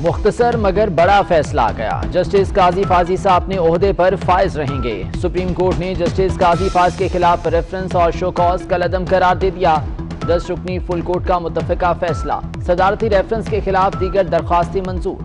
مختصر مگر بڑا فیصلہ آ گیا۔ جسٹس قاضی فاضی صاحب اپنے عہدے پر فائز رہیں گے۔ سپریم کورٹ نے جسٹس قاضی فاض کے خلاف ریفرنس اور شو کاز کل عدم قرار دے دیا۔ 10 رکنی فل کورٹ کا متفقہ فیصلہ، صدارتی ریفرنس کے خلاف دیگر درخواستیں منظور۔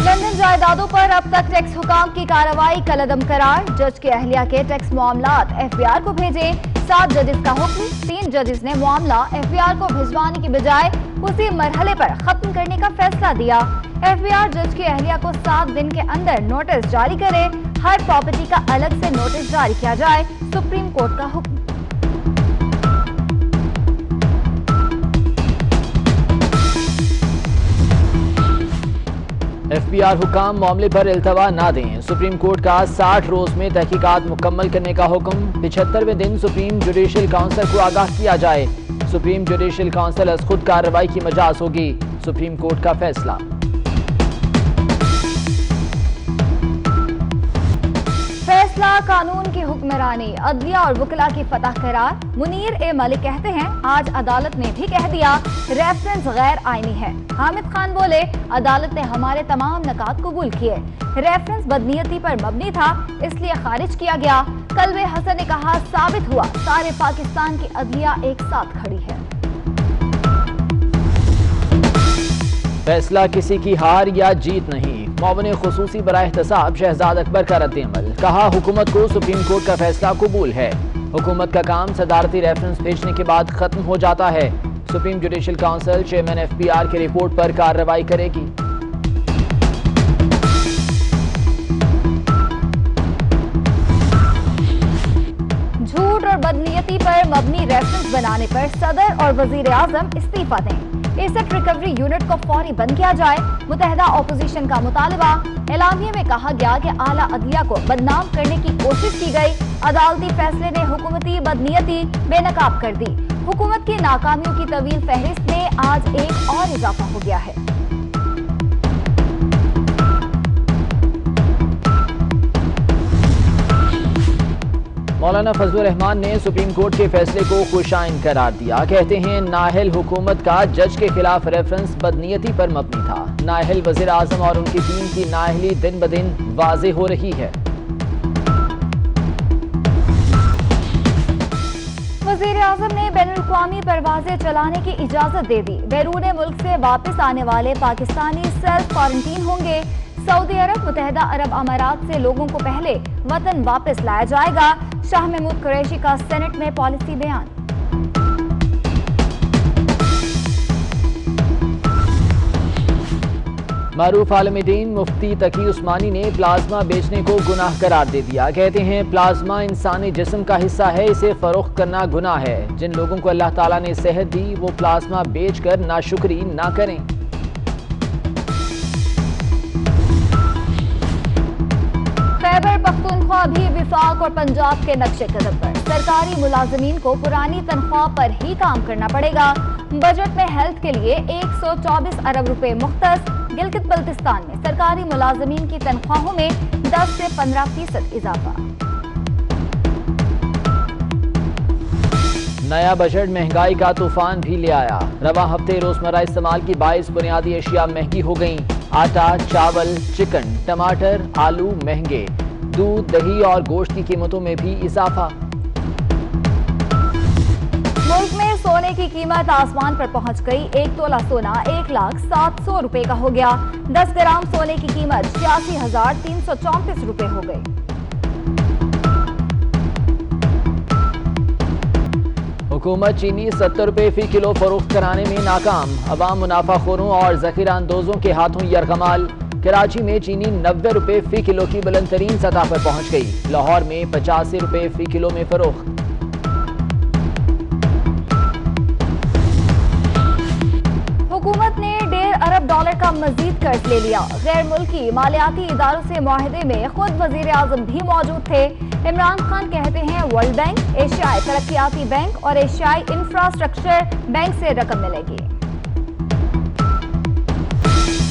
لندن جائیدادوں پر اب تک ٹیکس حکام کی کارروائی کل عدم قرار۔ جج کے اہلیہ کے ٹیکس معاملات FBI کو بھیجے۔ 7 ججز کا حکم، 3 ججز نے معاملہ FBI کو بھجوانے کی بجائے اسی مرحلے پر ختم کرنے کا فیصلہ دیا۔ FBI جج کی اہلیہ کو 7 دن کے اندر نوٹس جاری کرے، ہر پراپرٹی کا الگ سے نوٹس جاری کیا جائے، سپریم کورٹ کا حکم۔ FBI حکام معاملے پر التوا نہ دیں، سپریم کورٹ کا 60 روز میں تحقیقات مکمل کرنے کا حکم۔ 75ویں دن سپریم جوڈیشل کونسل کو آگاہ کیا جائے، سپریم جوڈیشل کونسل از خود کارروائی کی مجاز ہوگی، سپریم کورٹ کا فیصلہ۔ فیصلہ قانون کی حکمرانی، عدلیہ اور وکلاء کی فتح قرار۔ منیر ملک کہتے ہیں آج عدالت نے بھی کہہ دیا ریفرنس غیر آئینی ہے۔ حامد خان بولے عدالت نے ہمارے تمام نکات قبول کیے، ریفرنس بدنیتی پر مبنی تھا اس لیے خارج کیا گیا۔ قلب حسن نے کہا ثابت ہوا سارے پاکستان کی عدلیہ ایک ساتھ کھڑی ہے۔ فیصلہ کسی کی ہار یا جیت نہیں، معاون خصوصی برائے احتساب شہزاد اکبر کا رد عمل، کہا حکومت کو سپریم کورٹ کا فیصلہ قبول ہے، حکومت کا کام صدارتی ریفرنس بھیجنے کے بعد ختم ہو جاتا ہے، supreme judicial council chairman FBI کی رپورٹ پر کارروائی کرے گی۔ جھوٹ اور بدنیتی پر مبنی ریفرنس بنانے پر صدر اور وزیر اعظم استعفیٰ دیں، ایسٹ ریکوری یونٹ کو فوری بند کیا جائے، متحدہ اپوزیشن کا مطالبہ۔ اعلامیے میں کہا گیا کہ اعلیٰ عدلیہ کو بدنام کرنے کی کوشش کی گئی، عدالتی فیصلے نے حکومتی بدنیتی بے نقاب کر دی۔ حکومت کی ناکامیوں کی طویل فہرست میں آج ایک اور اضافہ ہو گیا ہے۔ مولانا فضل الرحمان نے سپریم کورٹ کے فیصلے کو خوشائن قرار دیا، کہتے ہیں نااہل حکومت کا جج کے خلاف ریفرنس بدنیتی پر مبنی تھا، نااہل وزیر اعظم اور ان کی ٹیم کی نااہلی دن بدن واضح ہو رہی ہے۔ وزیر اعظم نے بین الاقوامی پروازیں چلانے کی اجازت دے دی، بیرون ملک سے واپس آنے والے پاکستانی سیلف کوارنٹین ہوں گے۔ سعودی عرب متحدہ عرب امارات سے لوگوں کو پہلے وطن واپس لایا جائے گا، شاہ محمود قریشی کا سینٹ میں پالیسی بیان۔ معروف عالم دین مفتی تقی عثمانی نے پلازما بیچنے کو گناہ قرار دے دیا، کہتے ہیں پلازما انسانی جسم کا حصہ ہے، اسے فروخت کرنا گناہ ہے، جن لوگوں کو اللہ تعالیٰ نے صحت دی وہ پلازما بیچ کر ناشکری نہ کریں۔ خیبر پختونخوا بھی وفاق اور پنجاب کے نقش قدم پر، سرکاری ملازمین کو پرانی تنخواہ پر ہی کام کرنا پڑے گا۔ بجٹ میں ہیلتھ کے لیے 124 ارب روپے مختص۔ گلگت بلتستان میں سرکاری ملازمین کی تنخواہوں میں 10 سے 15% اضافہ۔ نیا بجٹ مہنگائی کا طوفان بھی لے آیا، رواں ہفتے روزمرہ استعمال کی باعث بنیادی اشیاء مہنگی ہو گئیں، آٹا، چاول، چکن، ٹماٹر، آلو مہنگے، دودھ، دہی اور گوشت کی قیمتوں میں بھی اضافہ۔ ملک میں سونے کی قیمت آسمان پر پہنچ گئی، 1 تولہ سونا 1,07,000 روپے کا ہو گیا، 10 گرام سونے کی قیمت 86,334 روپے ہو گئی۔ حکومت چینی 70 روپے فی کلو فروخت کرانے میں ناکام، عوام منافع خوروں اور ذخیرہ اندوزوں کے ہاتھوں یرغمال۔ کراچی میں چینی 90 روپے فی کلو کی بلند ترین سطح پر پہنچ گئی، لاہور میں 85 روپے فی کلو میں فروخت۔ حکومت نے $1.5 ارب کا مزید قرض لے لیا، غیر ملکی مالیاتی اداروں سے معاہدے میں خود وزیر اعظم بھی موجود تھے۔ عمران خان کہتے ہیں ورلڈ بینک، ایشیائی ترقیاتی بینک اور ایشیائی انفراسٹرکچر بینک سے رقم ملے گی۔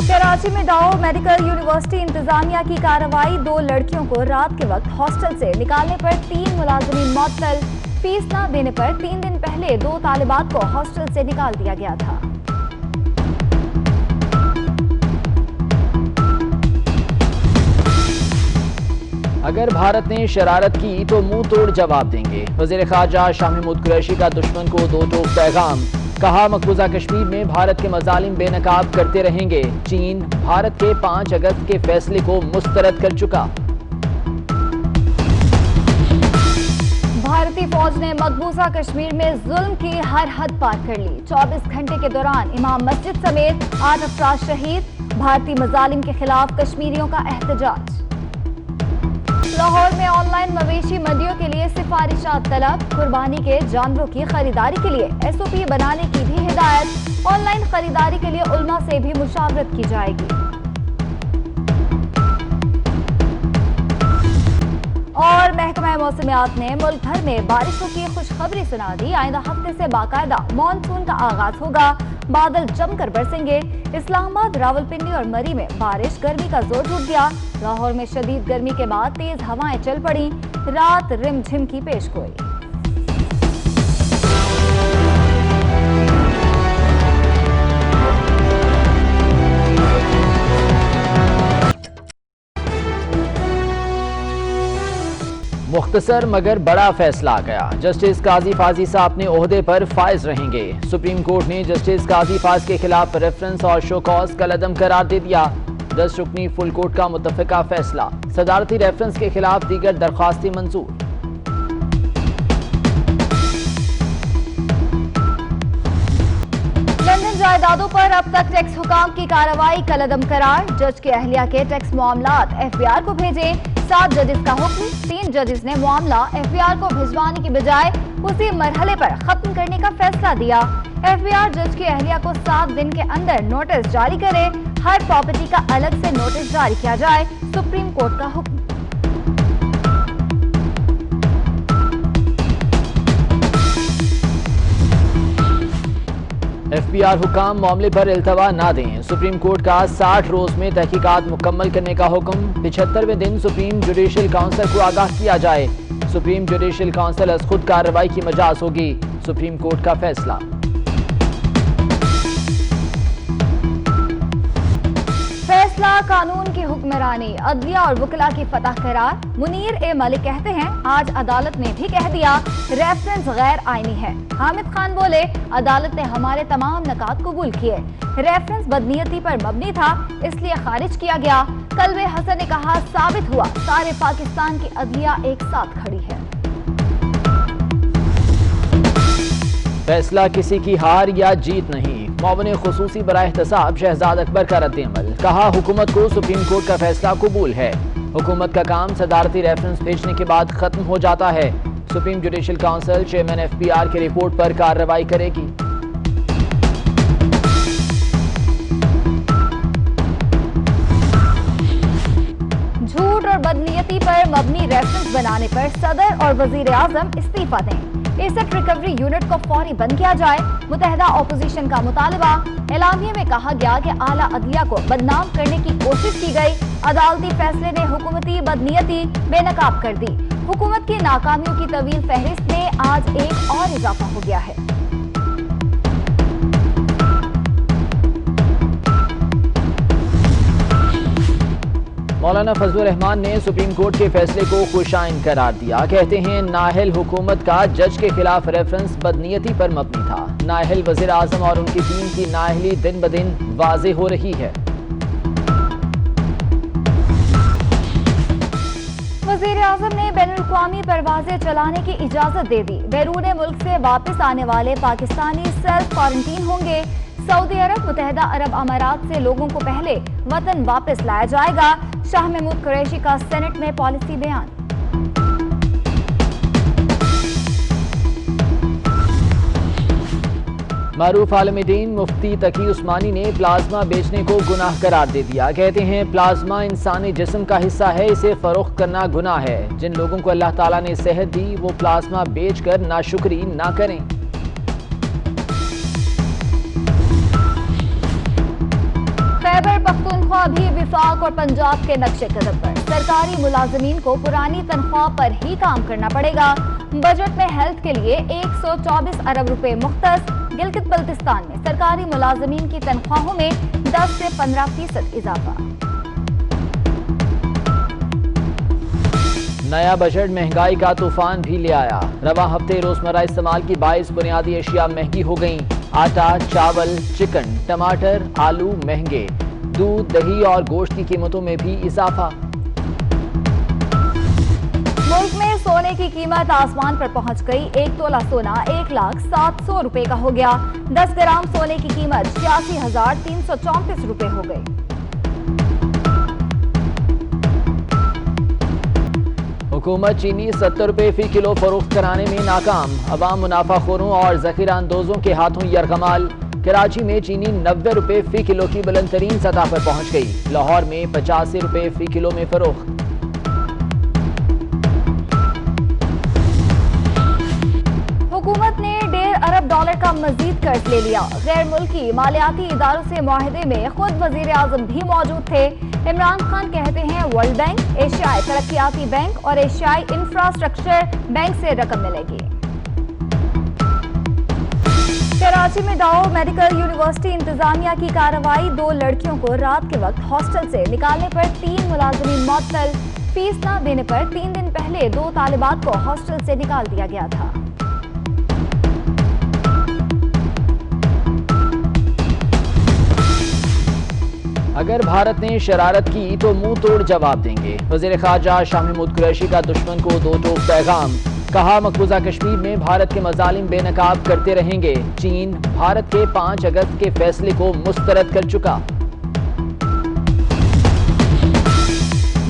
کراچی میں ڈاؤ میڈیکل یونیورسٹی انتظامیہ کی کارروائی، 2 لڑکیوں کو رات کے وقت ہاسٹل سے نکالنے پر 3 ملازمین معطل۔ फीस न देने पर 3 दिन पहले 2 तालिबात को हॉस्टल से निकाल दिया गया था। अगर भारत ने शरारत की तो मुंह तोड़ जवाब देंगे। वज़ीर ख़ारजा शाह महमूद कुरैशी का दुश्मन को दो टोक पैगाम। कहा, मकबूजा कश्मीर में भारत के मज़ालिम बेनकाब करते रहेंगे। चीन भारत के 5 अगस्त के फैसले को मुस्तरद कर चुका। भारतीय फौज ने मकबूजा कश्मीर में जुल्म की हर हद पार कर ली। 24 घंटे के दौरान इमाम मस्जिद समेत 8 अफराद शहीद। भारतीय मज़ालिम के खिलाफ कश्मीरियों का एहतजाज। लाहौर में ऑनलाइन मवेशी मंडियों के लिए सिफारिशात तलब। कुर्बानी के जानवरों की खरीदारी के लिए SOP बनाने की भी हिदायत। ऑनलाइन खरीदारी के लिए उलमा से भी मुशावरत की जाएगी। और महकमा मौसमियात ने मुल्क भर में बारिशों की खुशखबरी सुना दी। आइंदा हफ्ते से बाकायदा मानसून का आगाज होगा। बादल जमकर बरसेंगे। इस्लामाबाद, रावलपिंडी और मरी में बारिश, गर्मी का जोर टूट गया। लाहौर में शदीद गर्मी के बाद तेज हवाएं चल पड़ी। रात रिमझिम की पेशगोई। मुख्तसर मगर बड़ा फैसला आ गया। जस्टिस काजी फाजी साहब अपने ओहदे पर फाइज रहेंगे। सुप्रीम कोर्ट ने जस्टिस काजी फाज के खिलाफ रेफरेंस और शो कॉज कलअदम करार दे दिया। 10 रुकनी फुल कोर्ट का मुतफ़िका फैसला। सदारती रेफरेंस के खिलाफ दीगर दरख्वास्तें मंजूर। लंदन जायदादों पर अब तक टैक्स हुकाम की कार्रवाई कलअदम करार। जज के अहलिया के टैक्स मामलात FBI को भेजे। 7 जजेस का हुक्म। 3 जजेस ने मामला FBI को भिजवाने की बजाय उसी मरहले पर खत्म करने का फैसला दिया। FBI जज की अहलिया को 7 दिन के अंदर नोटिस जारी करे। हर प्रॉपर्टी का अलग से नोटिस जारी किया जाए। सुप्रीम कोर्ट का हुक्म। FBI हुकाम मामले पर इल्तवा ना दें। सुप्रीम कोर्ट का 60 रोज में तहकीकात मुकम्मल करने का हुक्म। 75वें दिन सुप्रीम जुडिशल काउंसिल को आगाह किया जाए। सुप्रीम जुडिशल काउंसिल अज खुद कार्रवाई की मजाज होगी। सुप्रीम कोर्ट का फैसला। फैसला कानून की हुक्मरानी, अदलिया और वकला की फतह करार। मुनीर ए मलिक कहते हैं, आज अदालत ने भी कह दिया रेफरेंस गैर आईनी है। हामिद खान बोले, अदालत ने हमारे तमाम नकात कबूल किए। रेफरेंस बदनीयती पर मबनी था, इसलिए खारिज किया गया। कल्बे हसन ने कहा, साबित हुआ सारे पाकिस्तान की अदलिया एक साथ खड़ी है। फैसला किसी की हार या जीत नहीं। मौबन खुसूसी बराह एहतसाब शहजाद अकबर का रद्द-ए-अमल। कहा, हुकूमत को सुप्रीम कोर्ट का फैसला कबूल है। हुकूमत का काम सदारती रेफरेंस भेजने के बाद खत्म हो जाता है। Supreme judicial council chairman FPR की रिपोर्ट पर कार्रवाई करेगी। झूठ और बदनीयती पर मबनी रेफरेंस बनाने पर सदर और वजीर आजम इस्तीफा दें। एसेट रिकवरी यूनिट को फौरी बंद किया जाए। मुतहदा ऑपोजिशन का मुतालबा। एलामिया में कहा गया कि आला अदलिया को बदनाम करने की कोशिश की गई। अदालती फैसले ने हुकूमती बदनीयती बेनकाब कर दी। हुकूमत की नाकामियों की तवील फहरिस्त में आज एक और इजाफा हो गया है। मौलाना फजलुर रहमान ने सुप्रीम कोर्ट के फैसले को खुशाइन करार दिया। कहते हैं, नाअहल हुकूमत का जज के खिलाफ रेफरेंस बदनीयती पर मबनी था। नाअहल वज़ीर आज़म और उनकी टीम की नाअहली दिन ब दिन वाज़ेह हो रही है। वज़ीर आज़म ने बैनुल-अक़वामी परवाज़ें चलाने की इजाज़त दे दी। बैरून मुल्क से वापस आने वाले पाकिस्तानी सेल्फ क्वारंटीन होंगे। सऊदी अरब, मुत्तहिदा अरब अमारात से लोगों को पहले वतन वापस लाया जाएगा। शाह महमूद कुरैशी का सेनेट में पॉलिसी बयान। मारूफ आलम दीन मुफ्ती तकी उस्मानी ने प्लाज्मा बेचने को गुनाह करार दे दिया। कहते हैं, प्लाज्मा इंसानी जिस्म का हिस्सा है, इसे फरोख्त करना गुनाह है। जिन लोगों को अल्लाह ताला ने सेहत दी वो प्लाज्मा बेचकर नाशुक्री ना करें। खैबर पख्तूनख्वा भी विफाक और पंजाब के नक्शे कदम पर। सरकारी मुलाजमीन को पुरानी तनख्वाह पर ही काम करना पड़ेगा। बजट में हेल्थ के लिए 124 अरब रुपए मुख्तस। गिलगित बल्तिस्तान में सरकारी मुलाजमीन की तनख्वाहों में 10 से 15% इजाफा। नया बजट महंगाई का तूफान भी ले आया। रवा हफ्ते रोजमर्रा इस्तेमाल की 22 बुनियादी अशिया महंगी हो गईं। आटा, चावल, चिकन, टमाटर, आलू महंगे। दूध, दही और गोश्त की कीमतों में भी इजाफा। मुल्क में सोने की कीमत आसमान पर पहुंच गई। 1 तोला सोना 1,07,000 रुपए का हो गया। 10 ग्राम सोने की कीमत 86,334 रुपए हो गई। हुकूमत चीनी 70 रुपए फी किलो फरोख्त कराने में नाकाम। अवाम मुनाफाखोरों और जखीरा अंदोजों के हाथों यरगमाल। कराची में चीनी 90 रुपए फी किलो की बुलंद तरीन सतह पर पहुंच गई। लाहौर में 85 रुपए फी किलो में फरोख्त। हुकूमत ने $1.5 अरब का मजीद कर्ज ले लिया। गैर मुल्की मालियाती इदारों से मुआहदे में खुद वजीर आजम भी मौजूद थे। इमरान खान कहते हैं वर्ल्ड बैंक, एशियाई तरक्याती बैंक और एशियाई इंफ्रास्ट्रक्चर बैंक से रकम मिलेगी। कराची में डाउ मेडिकल यूनिवर्सिटी इंतजामिया की कार्रवाई। 2 लड़कियों को रात के वक्त हॉस्टल से निकालने पर 3 मुलाजमीन मुअत्तल। फीस न देने पर 3 दिन पहले 2 तालिबात को हॉस्टल से निकाल दिया गया था। अगर भारत ने शरारत की तो मुंह तोड़ जवाब देंगे। वज़ीर ख़ारजा शाह महमूद कुरैशी का दुश्मन को 2 टोक पैगाम। कहा, मकबूजा कश्मीर में भारत के मज़ालिम बेनकाब करते रहेंगे। चीन भारत के 5 अगस्त के फैसले को मुस्तरद कर चुका।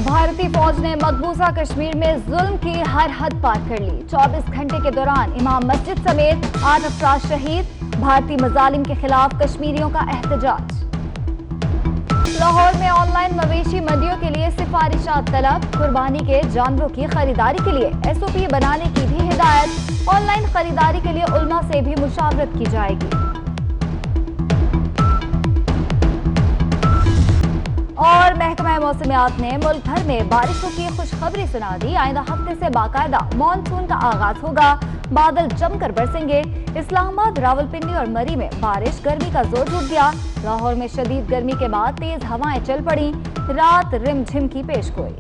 भारतीय फौज ने मकबूजा कश्मीर में जुल्म की हर हद पार कर ली। 24 घंटे के दौरान इमाम मस्जिद समेत 8 अफराद शहीद। भारतीय मज़ालिम के खिलाफ कश्मीरियों का एहतजाज। लाहौर में ऑनलाइन मवेशी मंडियों के लिए सिफारिशात तलब। कुर्बानी के जानवरों की खरीदारी के लिए SOP बनाने की भी हिदायत। ऑनलाइन खरीदारी के लिए उलमा से भी मुशावरत की जाएगी। और महकमा मौसमियात ने मुल्क भर में बारिशों की खुशखबरी सुना दी। आइंदा हफ्ते से बाकायदा मानसून का आगाज होगा। बादल जमकर बरसेंगे। इस्लामाबाद, रावलपिंडी और मरी में बारिश, गर्मी का जोर टूट गया। लाहौर में शदीद गर्मी के बाद तेज हवाएं चल पड़ी। रात रिमझिम की पेशगोई।